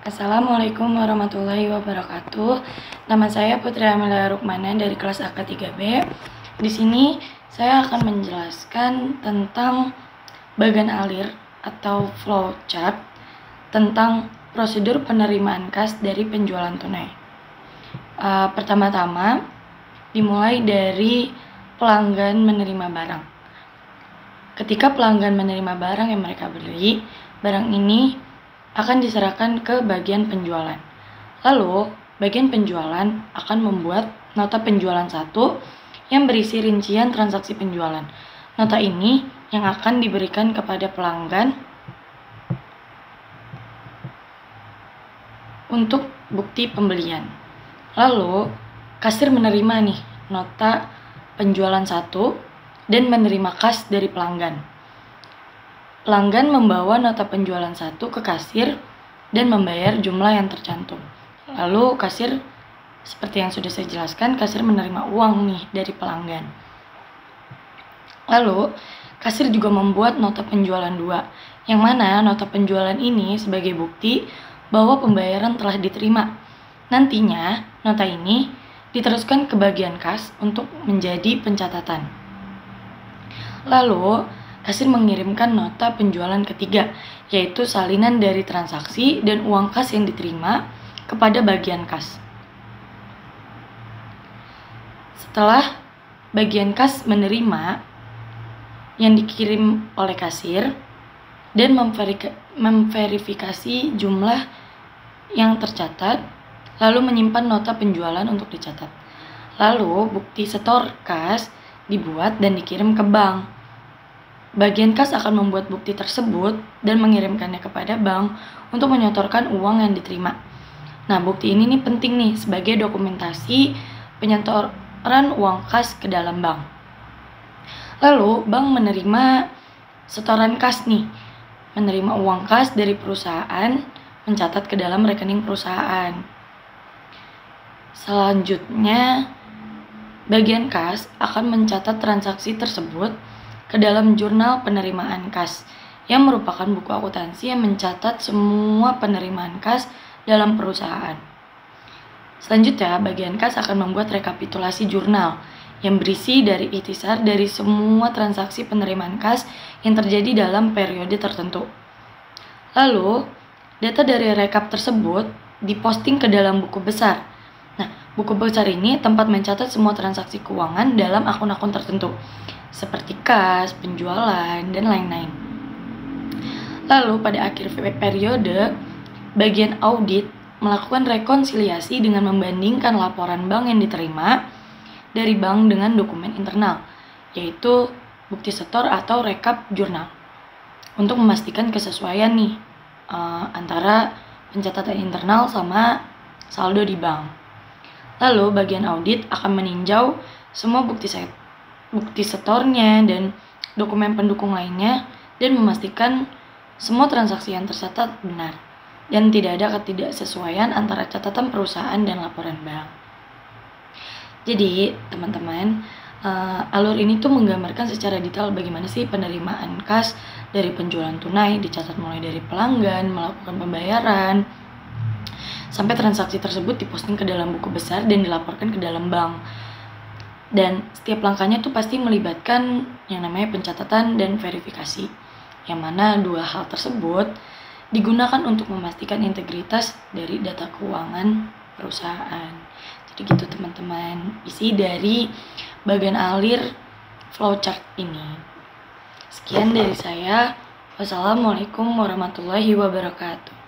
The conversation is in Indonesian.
Assalamualaikum warahmatullahi wabarakatuh. Nama saya Putri Amelia Rukmana dari kelas AK3B. Di sini saya akan menjelaskan tentang bagan alir atau flowchart tentang prosedur penerimaan kas dari penjualan tunai. Pertama-tama dimulai dari pelanggan menerima barang. Ketika pelanggan menerima barang yang mereka beli, barang ini akan diserahkan ke bagian penjualan. Lalu, bagian penjualan akan membuat nota penjualan 1 yang berisi rincian transaksi penjualan. Nota ini yang akan diberikan kepada pelanggan untuk bukti pembelian. Lalu, kasir menerima nih nota penjualan 1 dan menerima kas dari pelanggan. Pelanggan membawa nota penjualan 1 ke kasir dan membayar jumlah yang tercantum. Lalu kasir, seperti yang sudah saya jelaskan, kasir menerima uang nih dari pelanggan. Lalu kasir juga membuat nota penjualan 2, yang mana nota penjualan ini sebagai bukti bahwa pembayaran telah diterima. Nantinya nota ini diteruskan ke bagian kas untuk menjadi pencatatan. Lalu kasir mengirimkan nota penjualan ketiga, yaitu salinan dari transaksi dan uang kas yang diterima kepada bagian kas. Setelah bagian kas menerima yang dikirim oleh kasir dan memverifikasi jumlah yang tercatat, lalu menyimpan nota penjualan untuk dicatat. Lalu bukti setor kas dibuat dan dikirim ke bank. Bagian kas akan membuat bukti tersebut dan mengirimkannya kepada bank untuk menyetorkan uang yang diterima. Nah, bukti ini nih penting nih sebagai dokumentasi penyetoran uang kas ke dalam bank. Lalu, bank menerima setoran kas nih, menerima uang kas dari perusahaan, mencatat ke dalam rekening perusahaan. Selanjutnya, bagian kas akan mencatat transaksi tersebut ke dalam jurnal penerimaan kas, yang merupakan buku akuntansi yang mencatat semua penerimaan kas dalam perusahaan. Selanjutnya, bagian kas akan membuat rekapitulasi jurnal yang berisi dari ikhtisar dari semua transaksi penerimaan kas yang terjadi dalam periode tertentu. Lalu, data dari rekap tersebut diposting ke dalam buku besar. Nah, buku besar ini tempat mencatat semua transaksi keuangan dalam akun-akun tertentu, seperti kas, penjualan, dan lain-lain. Lalu pada akhir periode, bagian audit melakukan rekonsiliasi dengan membandingkan laporan bank yang diterima dari bank dengan dokumen internal, yaitu bukti setor atau rekap jurnal, untuk memastikan kesesuaian nih antara pencatatan internal sama saldo di bank. Lalu bagian audit akan meninjau semua bukti setornya dan dokumen pendukung lainnya dan memastikan semua transaksi yang tercatat benar dan tidak ada ketidaksesuaian antara catatan perusahaan dan laporan bank. Jadi teman-teman, alur ini tuh menggambarkan secara detail bagaimana sih penerimaan kas dari penjualan tunai, dicatat mulai dari pelanggan melakukan pembayaran sampai transaksi tersebut diposting ke dalam buku besar dan dilaporkan ke dalam bank. Dan setiap langkahnya tuh pasti melibatkan yang namanya pencatatan dan verifikasi, yang mana dua hal tersebut digunakan untuk memastikan integritas dari data keuangan perusahaan. Jadi gitu teman-teman, isi dari bagan alir flowchart ini. Sekian dari saya. Wassalamualaikum warahmatullahi wabarakatuh.